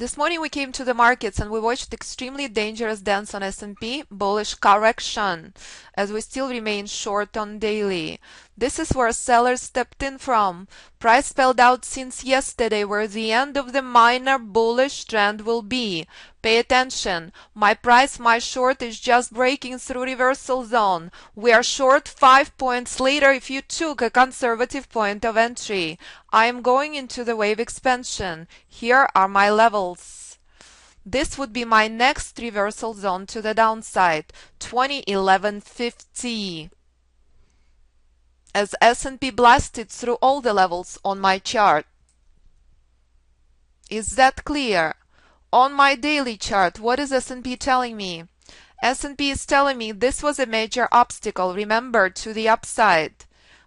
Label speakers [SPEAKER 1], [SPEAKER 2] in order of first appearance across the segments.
[SPEAKER 1] This morning we came to the markets and we watched extremely dangerous dance on S&P, bullish correction, as we still remain short on daily. This is where sellers stepped in from. Price spelled out since yesterday where the end of the minor bullish trend will be. Pay attention. My price, my short is just breaking through reversal zone. We are short 5 points later if you took a conservative point of entry. I am going into the wave expansion. Here are my levels. This would be my next reversal zone to the downside, 2011.50. As S&P blasted through all the levels on my chart. Is that clear? On my daily chart, what is S&P telling me? S&P is telling me this was a major obstacle, remember, to the upside.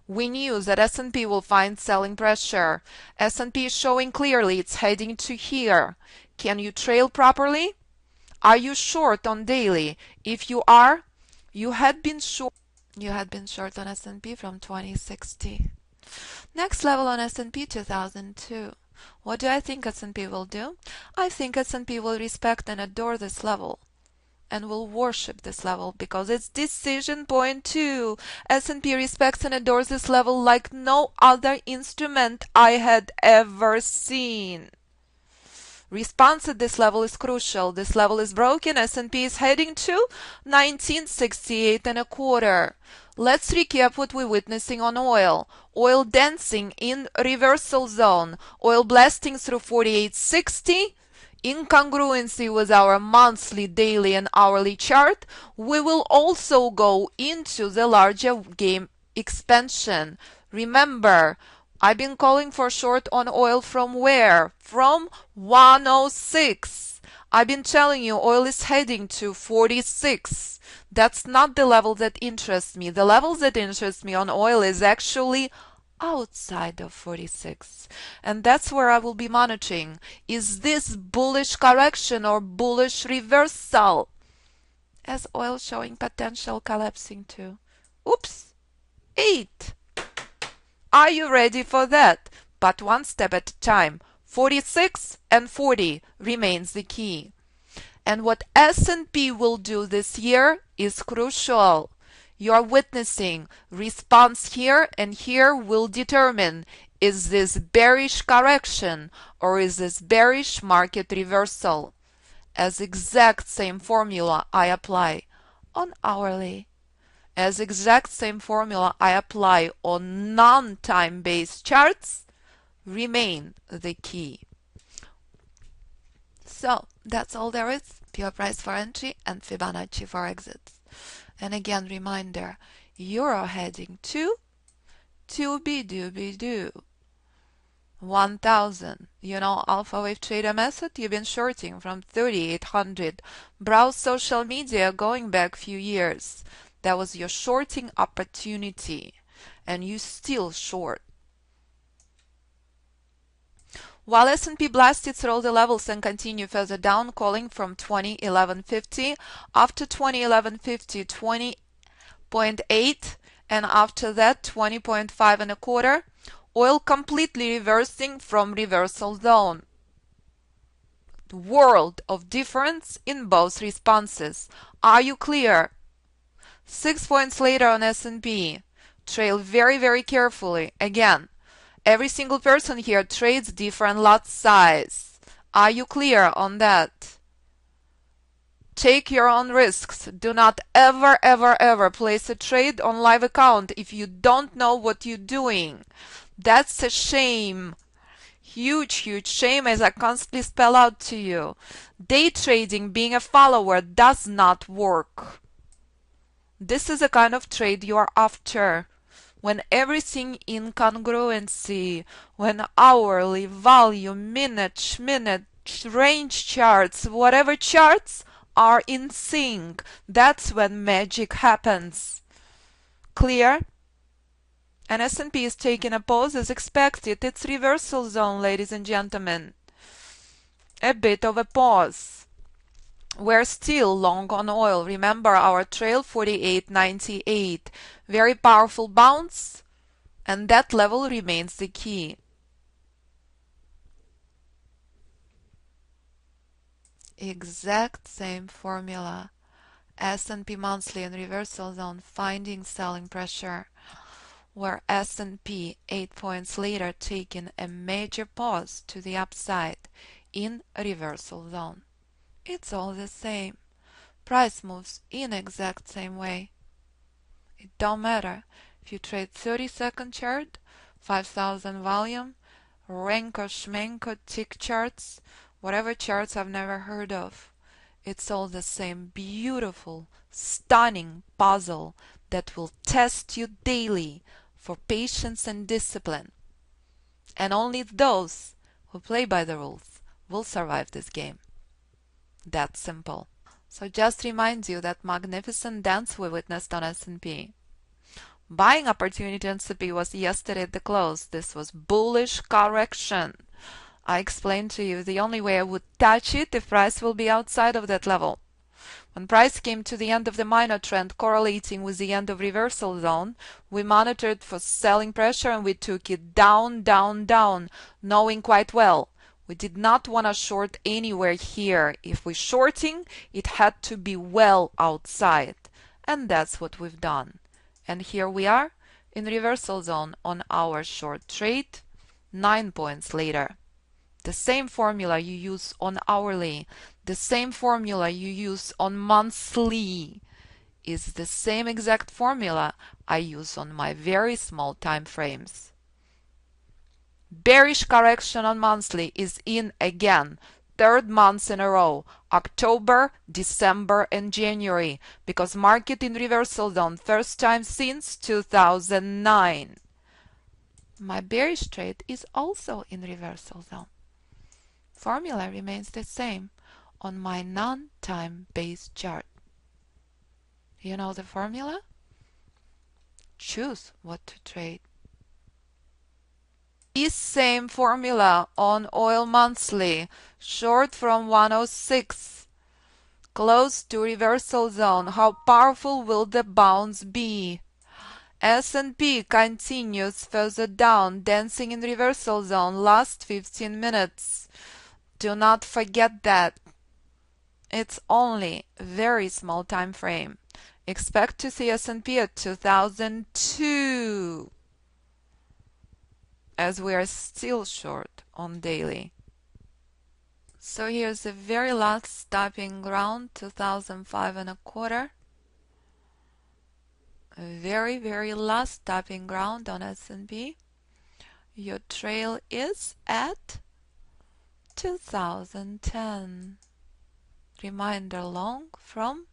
[SPEAKER 1] We knew that S&P will find selling pressure. S&P is showing clearly it's heading to here. Can you trail properly? Are you short on daily? If you are, you had been short on S&P from 2060. Next level on S&P 2002. What do I think S&P will do? I think S&P will respect and adore this level and will worship this level because it's decision point 2. S&P respects and adores this level like no other instrument I had ever seen. Response at this level is crucial. This level is broken. S&P is heading to 1968.25. Let's recap what we're witnessing on oil. Oil dancing in reversal zone. Oil blasting through 48.60. In congruency with our monthly, daily, and hourly chart, we will also go into the larger game expansion. Remember, I've been calling for short on oil from where? From 106. I've been telling you oil is heading to 46. That's not the level that interests me. The level that interests me on oil is actually outside of 46. And that's where I will be monitoring. Is this bullish correction or bullish reversal? As oil showing potential collapsing to, oops, 8. Are you ready for that? But one step at a time. 46 and 40 remains the key. And what S&P will do this year is crucial. You are witnessing response here and here will determine is this bearish correction or is this bearish market reversal. As exact same formula I apply on hourly. As exact same formula I apply on non-time based charts remain the key. So that's all there is. Pure price for entry and Fibonacci for exits. And again, reminder, euro heading to doobie-doobie-doo. 1000. You know Alpha Wave Trader method? You've been shorting from 3800. Browse social media going back few years. That was your shorting opportunity. And you still short. While S&P blasted through all the levels and continue further down, calling from 2011.50, after 2011.50, 20.8, and after that 20.525, oil completely reversing from reversal zone. World of difference in both responses. Are you clear? 6 points later on S&P. Trail very, very carefully. Again, every single person here trades different lot size. Are you clear on that? Take your own risks. Do not ever, ever, ever place a trade on live account if you don't know what you're doing. That's a shame. Huge, huge shame, as I constantly spell out to you. Day trading, being a follower, does not work. This is the kind of trade you are after. When everything in congruency, when hourly, volume, minute, range charts, whatever charts are in sync, that's when magic happens. Clear? And S&P is taking a pause as expected. It's reversal zone, ladies and gentlemen. A bit of a pause. We're still long on oil. Remember our trail 48.98. Very powerful bounce, and that level remains the key. Exact same formula. S&P monthly in reversal zone, finding selling pressure, where S&P 8 points later taking a major pause to the upside in reversal zone. It's all the same. Price moves in exact same way. It don't matter if you trade 30-second chart, 5000 volume, Renko Schmenko tick charts, whatever charts I've never heard of. It's all the same beautiful, stunning puzzle that will test you daily for patience and discipline. And only those who play by the rules will survive this game. That's simple. So just reminds you that magnificent dance we witnessed on S&P. Buying opportunity on S&P was yesterday at the close. This was bullish correction. I explained to you the only way I would touch it if price will be outside of that level. When price came to the end of the minor trend correlating with the end of reversal zone, we monitored for selling pressure and we took it down, down, down, knowing quite well we did not want to short anywhere here. If we're shorting, it had to be well outside. And that's what we've done. And here we are in reversal zone on our short trade 9 points later. The same formula you use on hourly, the same formula you use on monthly is the same exact formula I use on my very small time frames. Bearish correction on monthly is in again, third month in a row, October, December and January, because market in reversal zone first time since 2009. My bearish trade is also in reversal zone. Formula remains the same on my non-time based chart. You know the formula? Choose what to trade. This same formula on oil monthly, short from 106, close to reversal zone. How powerful will the bounce be? S&P continues further down, dancing in reversal zone last 15 minutes. Do not forget that. It's only a very small time frame. Expect to see S&P at 2002. As we are still short on daily. So here's the very last stopping ground, 2005 and a quarter. Very, very last stopping ground on S&P. Your trail is at 2010. Reminder long from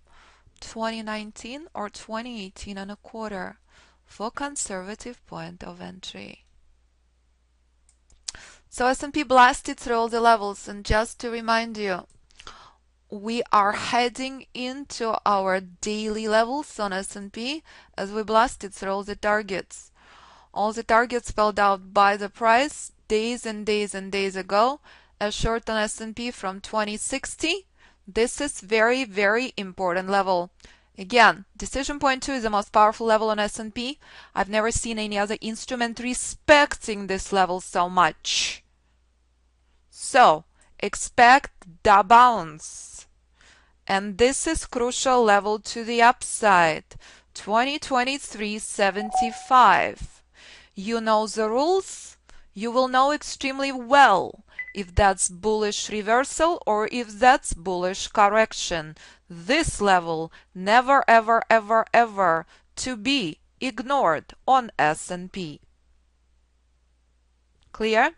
[SPEAKER 1] 2019 or 2018 and a quarter for conservative point of entry. So S&P blasted through all the levels, and just to remind you, we are heading into our daily levels on S&P as we blasted through all the targets. All the targets spelled out by the price days and days and days ago, as short on S&P from 2060. This is very, very important level. Again, decision point 2 is the most powerful level on S&P. I've never seen any other instrument respecting this level so much. So, expect the bounce. And this is crucial level to the upside, 2023.75. You know the rules. You will know extremely well if that's bullish reversal or if that's bullish correction. This level never ever ever ever to be ignored on S&P. Clear?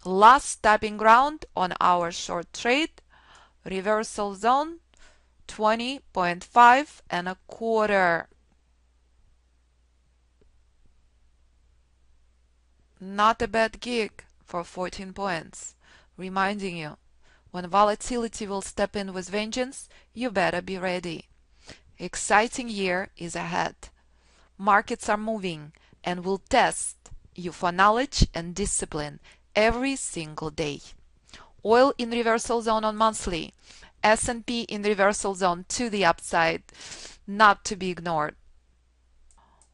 [SPEAKER 1] Last stopping ground on our short trade, reversal zone 20.5 and a quarter. Not a bad gig for 14 points. Reminding you, when volatility will step in with vengeance, you better be ready. Exciting year is ahead. Markets are moving and will test you for knowledge and discipline every single day. Oil in reversal zone on monthly. S&P in reversal zone to the upside. Not to be ignored.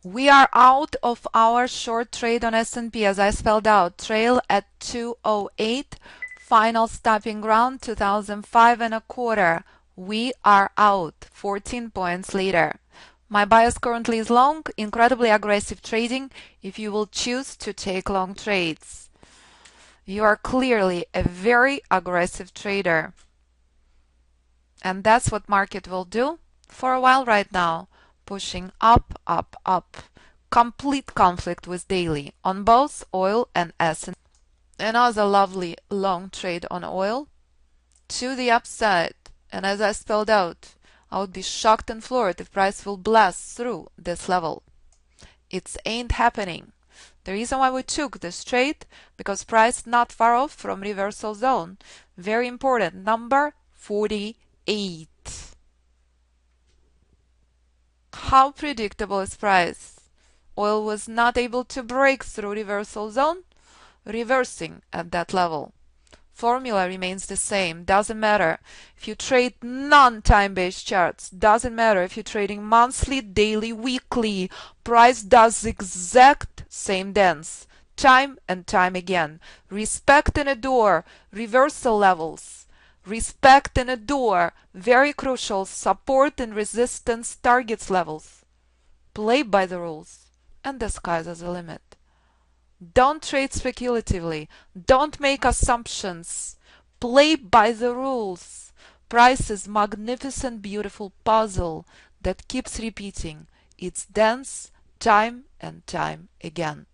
[SPEAKER 1] We are out of our short trade on S&P as I spelled out. Trail at 208. Final stopping ground 2005 and a quarter. We are out 14 points later. My bias currently is long, incredibly aggressive trading if you will choose to take long trades. You are clearly a very aggressive trader. And that's what market will do for a while right now. Pushing up, up, up. Complete conflict with daily on both oil and S&P. Another lovely long trade on oil to the upside. And as I spelled out, I would be shocked and floored if price will blast through this level. It ain't happening. The reason why we took this trade, because price not far off from reversal zone. Very important, number 48. How predictable is price? Oil was not able to break through reversal zone, reversing at that level. Formula remains the same. Doesn't matter if you trade non-time-based charts. Doesn't matter if you're trading monthly, daily, weekly. Price does exact same dance. Time and time again. Respect and adore reversal levels. Respect and adore very crucial support and resistance targets levels. Play by the rules. And the sky's the limit. Don't trade speculatively. Don't make assumptions. Play by the rules. Price is magnificent, beautiful puzzle that keeps repeating its dance time and time again.